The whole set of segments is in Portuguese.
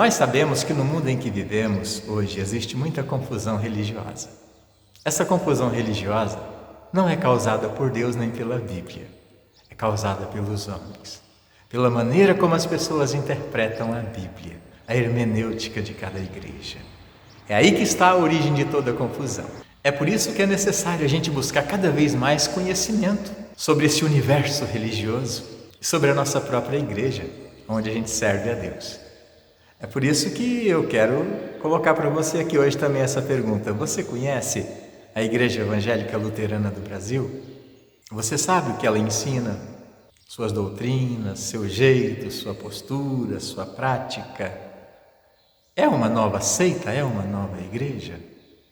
Nós sabemos que no mundo em que vivemos hoje existe muita confusão religiosa. Essa confusão religiosa não é causada por Deus nem pela Bíblia, é causada pelos homens, pela maneira como as pessoas interpretam a Bíblia, a hermenêutica de cada igreja. É aí que está a origem de toda a confusão. É por isso que é necessário a gente buscar cada vez mais conhecimento sobre esse universo religioso e sobre a nossa própria igreja, onde a gente serve a Deus. É por isso que eu quero colocar para você aqui hoje também essa pergunta. Você conhece a Igreja Evangélica Luterana do Brasil? Você sabe o que ela ensina? Suas doutrinas, seu jeito, sua postura, sua prática? É uma nova seita? É uma nova igreja?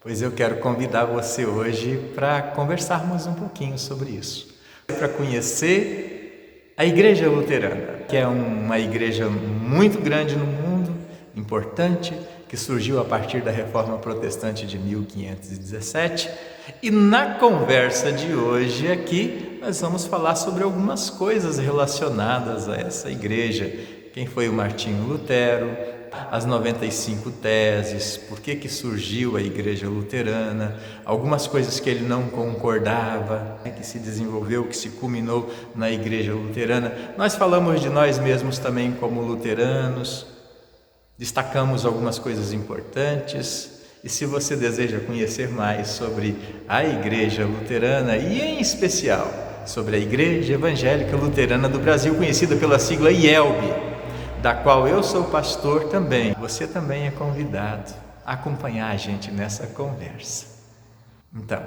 Pois eu quero convidar você hoje para conversarmos um pouquinho sobre isso. Para conhecer a Igreja Luterana, que é uma igreja muito grande no mundo, importante, que surgiu a partir da Reforma Protestante de 1517. E na conversa de hoje aqui, nós vamos falar sobre algumas coisas relacionadas a essa igreja. Quem foi o Martinho Lutero, as 95 teses, por que surgiu a Igreja Luterana, algumas coisas que ele não concordava, que se desenvolveu, que se culminou na Igreja Luterana. Nós falamos de nós mesmos também como luteranos, destacamos algumas coisas importantes. E se você deseja conhecer mais sobre a Igreja Luterana e em especial sobre a Igreja Evangélica Luterana do Brasil, conhecida pela sigla IELB, da qual eu sou pastor também, você também é convidado a acompanhar a gente nessa conversa. Então,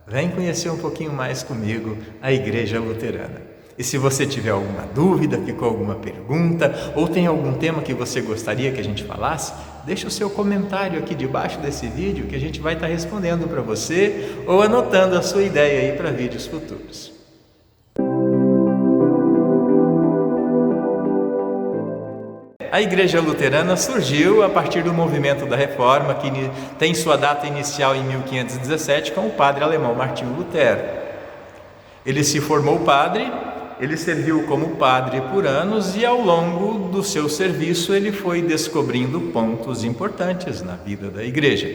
vem conhecer um pouquinho mais comigo a Igreja Luterana. E se você tiver alguma dúvida, ficou alguma pergunta, ou tem algum tema que você gostaria que a gente falasse, deixa o seu comentário aqui debaixo desse vídeo que a gente vai estar respondendo para você ou anotando a sua ideia aí para vídeos futuros. A Igreja Luterana surgiu a partir do movimento da Reforma, que tem sua data inicial em 1517 com o padre alemão Martinho Lutero. Ele se formou padre, ele serviu como padre por anos e ao longo do seu serviço ele foi descobrindo pontos importantes na vida da igreja.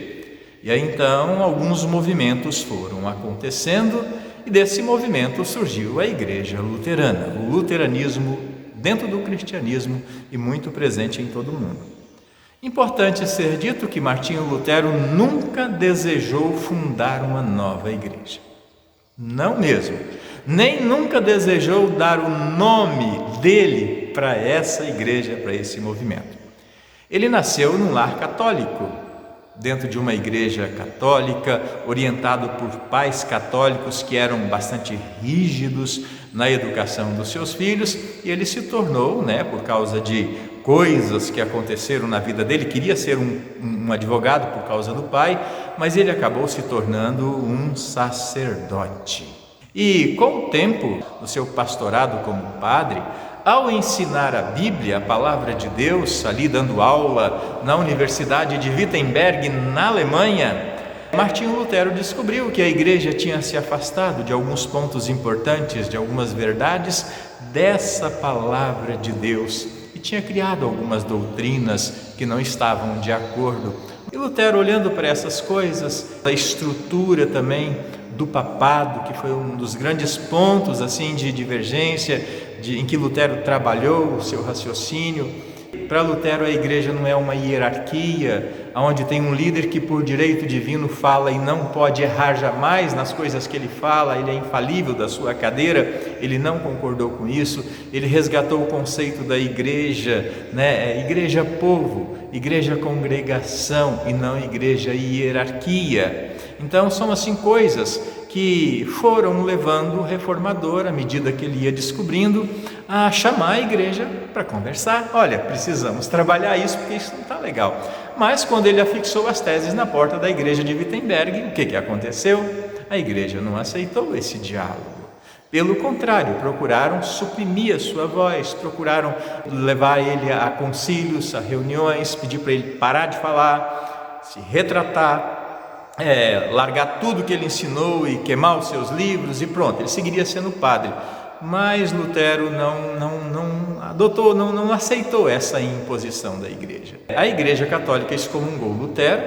E aí então alguns movimentos foram acontecendo e desse movimento surgiu a Igreja Luterana, o luteranismo dentro do cristianismo e muito presente em todo o mundo. Importante ser dito que Martinho Lutero nunca desejou fundar uma nova igreja. Não mesmo. Nem nunca desejou dar o nome dele para essa igreja, para esse movimento. Ele nasceu num lar católico, dentro de uma igreja católica, orientado por pais católicos que eram bastante rígidos na educação dos seus filhos, e ele se tornou, por causa de coisas que aconteceram na vida dele, queria ser um advogado por causa do pai, mas ele acabou se tornando um sacerdote. E com o tempo, no seu pastorado como padre, ao ensinar a Bíblia, a palavra de Deus, ali dando aula na Universidade de Wittenberg, na Alemanha, Martinho Lutero descobriu que a igreja tinha se afastado de alguns pontos importantes, de algumas verdades dessa palavra de Deus e tinha criado algumas doutrinas que não estavam de acordo. E Lutero, olhando para essas coisas, a estrutura também do papado, que foi um dos grandes pontos assim de divergência em que Lutero trabalhou o seu raciocínio. Para Lutero, a igreja não é uma hierarquia, onde tem um líder que por direito divino fala e não pode errar jamais nas coisas que ele fala, ele é infalível da sua cadeira. Ele não concordou com isso. Ele resgatou o conceito da igreja, igreja povo, igreja congregação e não igreja hierarquia. Então são assim coisas que foram levando o reformador, à medida que ele ia descobrindo, a chamar a igreja para conversar. Olha, precisamos trabalhar isso porque isso não está legal. Mas quando ele afixou as teses na porta da igreja de Wittenberg, o que aconteceu? A igreja não aceitou esse diálogo. Pelo contrário, procuraram suprimir a sua voz, procuraram levar ele a concílios, a reuniões, pedir para ele parar de falar, se retratar, largar tudo que ele ensinou e queimar os seus livros e pronto, ele seguiria sendo padre. Mas Lutero não adotou, não aceitou essa imposição da igreja. A Igreja Católica excomungou Lutero,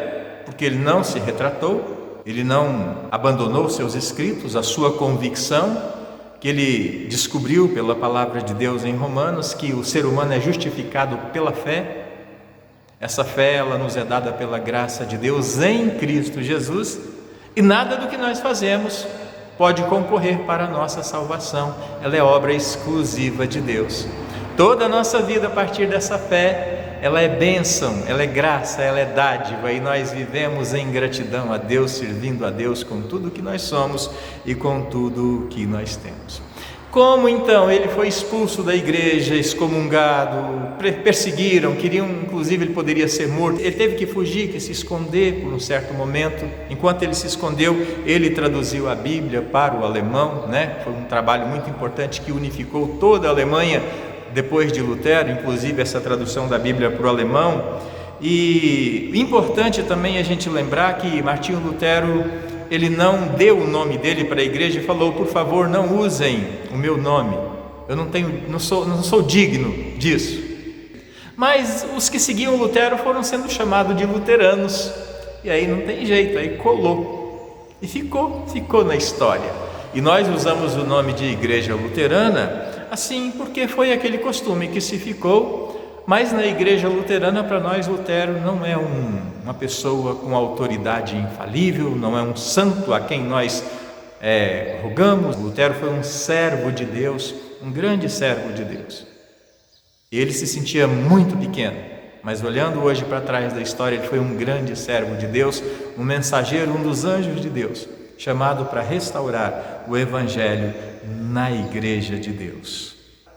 porque ele não se retratou, ele não abandonou seus escritos, a sua convicção, que ele descobriu pela palavra de Deus em Romanos, que o ser humano é justificado pela fé. Essa fé, ela nos é dada pela graça de Deus em Cristo Jesus, e nada do que nós fazemos pode concorrer para a nossa salvação, ela é obra exclusiva de Deus. Toda a nossa vida a partir dessa fé, ela é bênção, ela é graça, ela é dádiva, e nós vivemos em gratidão a Deus, servindo a Deus com tudo que nós somos e com tudo que nós temos. Como então ele foi expulso da igreja, excomungado, perseguiram, queriam, inclusive ele poderia ser morto, ele teve que fugir, que se esconder por um certo momento. Enquanto ele se escondeu, ele traduziu a Bíblia para o alemão, Foi um trabalho muito importante que unificou toda a Alemanha depois de Lutero, inclusive essa tradução da Bíblia para o alemão. E importante também a gente lembrar que Martinho Lutero, ele não deu o nome dele para a igreja e falou: por favor, não usem o meu nome, eu não sou digno disso. Mas os que seguiam Lutero foram sendo chamados de luteranos, e aí não tem jeito, aí colou e ficou na história. E nós usamos o nome de Igreja Luterana assim porque foi aquele costume que se ficou. Mas na igreja luterana, para nós, Lutero não é uma pessoa com autoridade infalível, não é um santo a quem nós rogamos. Lutero foi um servo de Deus, um grande servo de Deus. Ele se sentia muito pequeno, mas olhando hoje para trás da história, ele foi um grande servo de Deus, um mensageiro, um dos anjos de Deus, chamado para restaurar o Evangelho na igreja de Deus.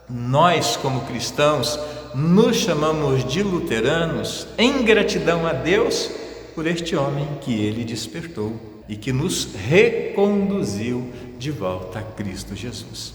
Nós, como cristãos, nos chamamos de luteranos em gratidão a Deus por este homem que ele despertou e que nos reconduziu de volta a Cristo Jesus.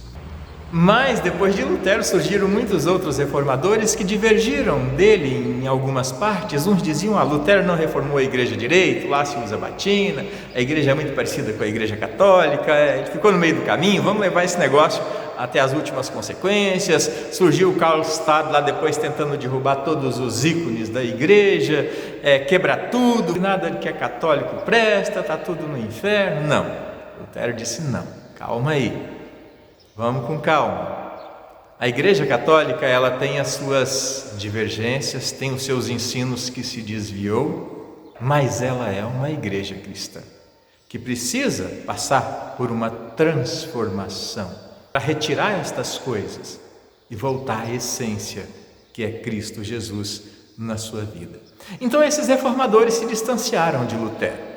Mas depois de Lutero surgiram muitos outros reformadores que divergiram dele em algumas partes. Uns diziam: Lutero não reformou a igreja direito, lá se usa batina, a igreja é muito parecida com a igreja católica, ele ficou no meio do caminho, vamos levar esse negócio até as últimas consequências. Surgiu o Karl Stad lá depois tentando derrubar todos os ícones da igreja, quebrar tudo, nada que é católico presta, está tudo no inferno. Não, Lutero disse: não, calma aí, vamos com calma. A igreja católica, ela tem as suas divergências, tem os seus ensinos que se desviou, mas ela é uma igreja cristã, que precisa passar por uma transformação, para retirar estas coisas e voltar à essência, que é Cristo Jesus na sua vida. Então esses reformadores se distanciaram de Lutero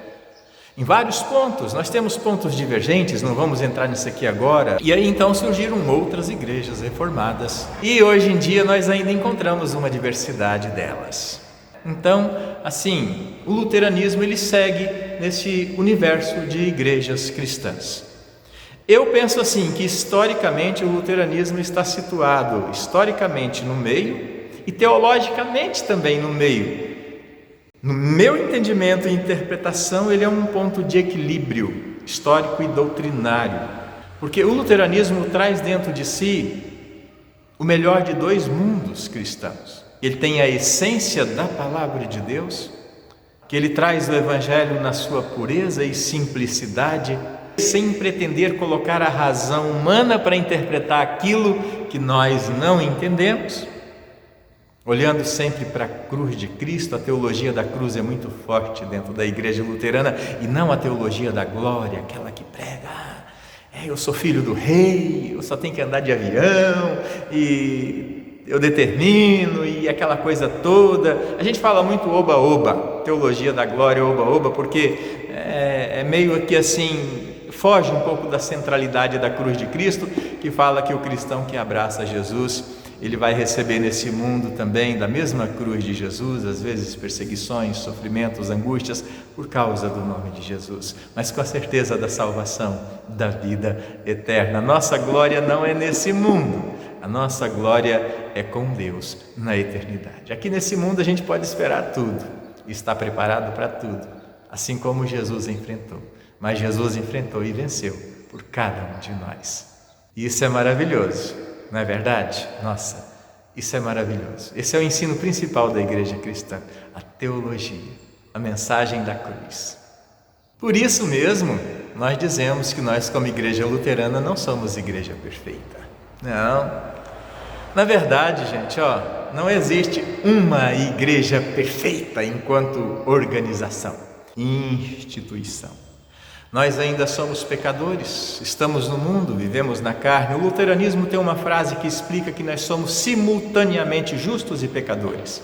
em vários pontos. Nós temos pontos divergentes, não vamos entrar nisso aqui agora. E aí então surgiram outras igrejas reformadas, e hoje em dia nós ainda encontramos uma diversidade delas. Então, assim, o luteranismo, ele segue nesse universo de igrejas cristãs. Eu penso assim, que historicamente o luteranismo está situado historicamente no meio e teologicamente também no meio. No meu entendimento e interpretação, ele é um ponto de equilíbrio histórico e doutrinário, porque o luteranismo traz dentro de si o melhor de dois mundos cristãos. Ele tem a essência da palavra de Deus, que ele traz o Evangelho na sua pureza e simplicidade, sem pretender colocar a razão humana para interpretar aquilo que nós não entendemos, olhando sempre para a cruz de Cristo. A teologia da cruz é muito forte dentro da igreja luterana, e não a teologia da glória, aquela que prega: eu sou filho do rei, eu só tenho que andar de avião, e eu determino, e aquela coisa toda. A gente fala muito oba-oba, teologia da glória, oba-oba, porque é meio que assim, foge um pouco da centralidade da cruz de Cristo, que fala que o cristão que abraça Jesus, ele vai receber nesse mundo também da mesma cruz de Jesus, às vezes perseguições, sofrimentos, angústias, por causa do nome de Jesus, mas com a certeza da salvação, da vida eterna. Nossa glória não é nesse mundo, a nossa glória é com Deus na eternidade. Aqui nesse mundo a gente pode esperar tudo, está preparado para tudo, assim como Jesus enfrentou. Mas Jesus enfrentou e venceu por cada um de nós. E isso é maravilhoso, não é verdade? Nossa, Isso é maravilhoso. Esse é o ensino principal da igreja cristã, a teologia, a mensagem da cruz. Por isso mesmo, nós dizemos que nós, como igreja luterana, não somos igreja perfeita. Não. Na verdade, gente, não existe uma igreja perfeita enquanto organização, instituição. Nós ainda somos pecadores, estamos no mundo, vivemos na carne. O luteranismo tem uma frase que explica que nós somos simultaneamente justos e pecadores.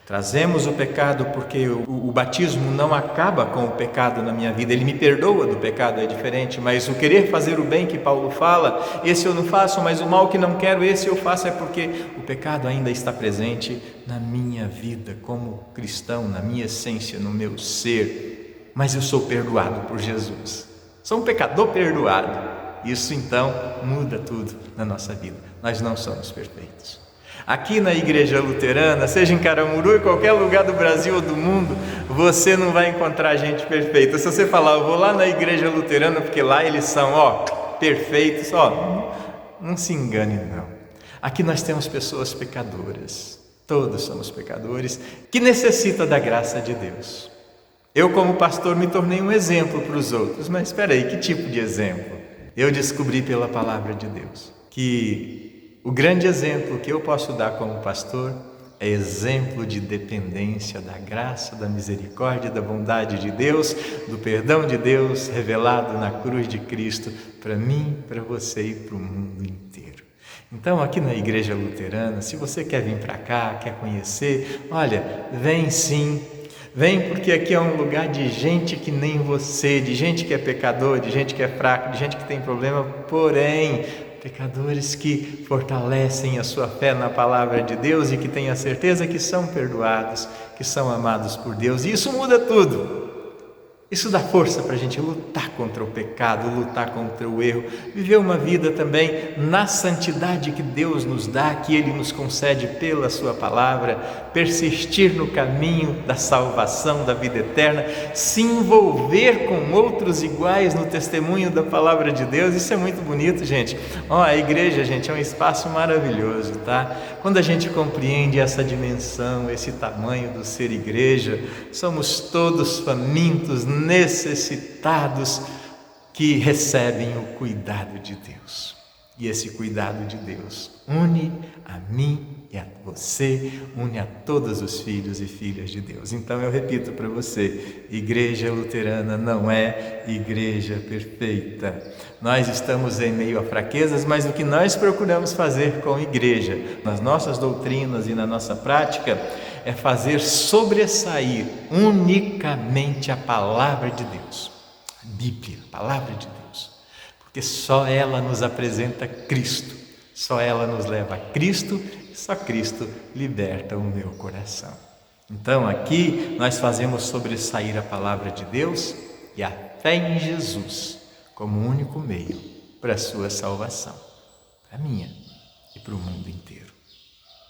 Trazemos o pecado porque o batismo não acaba com o pecado na minha vida, ele me perdoa do pecado, é diferente, mas o querer fazer o bem que Paulo fala, esse eu não faço, mas o mal que não quero, esse eu faço, é porque o pecado ainda está presente na minha vida como cristão, na minha essência, no meu ser, mas eu sou perdoado por Jesus, sou um pecador perdoado. Isso então muda tudo na nossa vida. Nós não somos perfeitos. Aqui na igreja luterana, seja em Caramuru, em qualquer lugar do Brasil ou do mundo, você não vai encontrar gente perfeita. Se você falar, eu vou lá na igreja luterana porque lá eles são perfeitos, não se engane não. Aqui nós temos pessoas pecadoras, todos somos pecadores, que necessitam da graça de Deus. Eu, como pastor, me tornei um exemplo para os outros, mas espera aí, que tipo de exemplo? Eu descobri pela palavra de Deus que o grande exemplo que eu posso dar como pastor é exemplo de dependência da graça, da misericórdia, da bondade de Deus, do perdão de Deus revelado na cruz de Cristo para mim, para você e para o mundo inteiro. Então, aqui na igreja luterana, se você quer vir para cá, quer conhecer, olha, vem sim. Vem, porque aqui é um lugar de gente que nem você, de gente que é pecador, de gente que é fraco, de gente que tem problema, porém, pecadores que fortalecem a sua fé na palavra de Deus e que têm a certeza que são perdoados, que são amados por Deus. E isso muda tudo. Isso dá força para a gente lutar contra o pecado, lutar contra o erro, viver uma vida também na santidade que Deus nos dá, que Ele nos concede pela Sua palavra, persistir no caminho da salvação, da vida eterna, se envolver com outros iguais no testemunho da palavra de Deus. Isso é muito bonito, gente. A igreja, gente, é um espaço maravilhoso, tá? Quando a gente compreende essa dimensão, esse tamanho do ser igreja, somos todos famintos, necessitados, que recebem o cuidado de Deus. E esse cuidado de Deus une a mim e a você, une a todos os filhos e filhas de Deus. Então eu repito para você, igreja luterana não é igreja perfeita. Nós estamos em meio a fraquezas, mas o que nós procuramos fazer com a igreja, nas nossas doutrinas e na nossa prática, é fazer sobressair unicamente a palavra de Deus, a Bíblia, a palavra de Deus, porque só ela nos apresenta Cristo, só ela nos leva a Cristo, e só Cristo liberta o meu coração. Então aqui nós fazemos sobressair a palavra de Deus e a fé em Jesus como o único meio para a sua salvação, para a minha e para o mundo inteiro.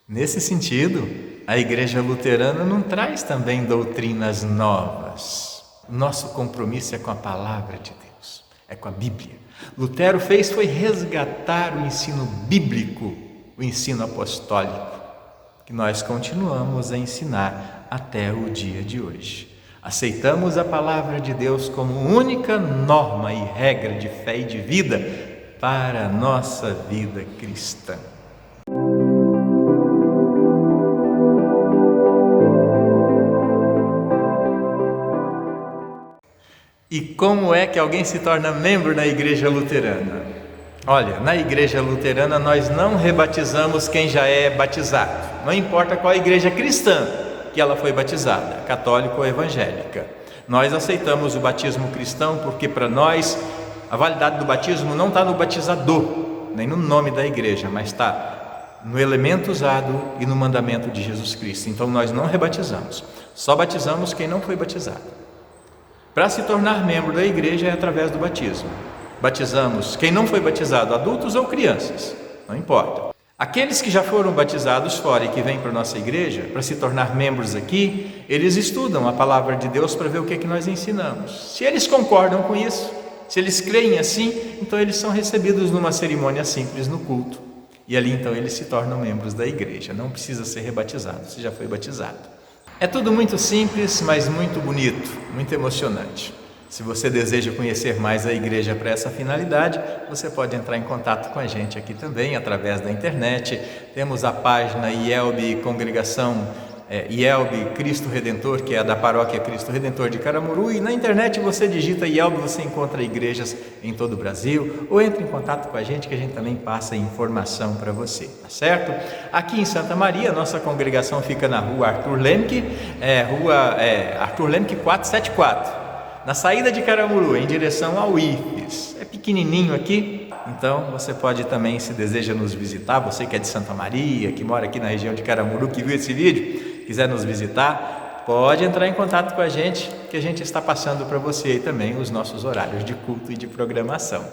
Nesse sentido, a igreja luterana não traz também doutrinas novas. O nosso compromisso é com a palavra de Deus, é com a Bíblia. Lutero foi resgatar o ensino bíblico, o ensino apostólico, que nós continuamos a ensinar até o dia de hoje. Aceitamos a palavra de Deus como única norma e regra de fé e de vida para a nossa vida cristã. E como é que alguém se torna membro na igreja luterana? Olha, na igreja luterana nós não rebatizamos quem já é batizado. Não importa qual igreja cristã que ela foi batizada, católica ou evangélica. Nós aceitamos o batismo cristão porque para nós a validade do batismo não está no batizador, nem no nome da igreja, mas está no elemento usado e no mandamento de Jesus Cristo. Então nós não rebatizamos, só batizamos quem não foi batizado. Para se tornar membro da igreja é através do batismo. Batizamos quem não foi batizado, adultos ou crianças, não importa. Aqueles que já foram batizados fora e que vêm para a nossa igreja, para se tornar membros aqui, eles estudam a palavra de Deus para ver o que é que nós ensinamos. Se eles concordam com isso, se eles creem assim, então eles são recebidos numa cerimônia simples no culto. E ali então eles se tornam membros da igreja, não precisa ser rebatizado, você já foi batizado. É tudo muito simples, mas muito bonito, muito emocionante. Se você deseja conhecer mais a igreja para essa finalidade, você pode entrar em contato com a gente aqui também, através da internet. Temos a página IELB Congregação IELB Cristo Redentor, que é a da paróquia Cristo Redentor de Caramuru, e na internet você digita IELB, você encontra igrejas em todo o Brasil, ou entre em contato com a gente que a gente também passa informação para você, tá certo? Aqui em Santa Maria, nossa congregação fica na rua Arthur Lemke, Arthur Lemke 474, na saída de Caramuru, em direção ao IFES. É pequenininho aqui, então você pode também, se deseja nos visitar, você que é de Santa Maria, que mora aqui na região de Caramuru, que viu esse vídeo, quiser nos visitar, pode entrar em contato com a gente, que a gente está passando para você aí também os nossos horários de culto e de programação.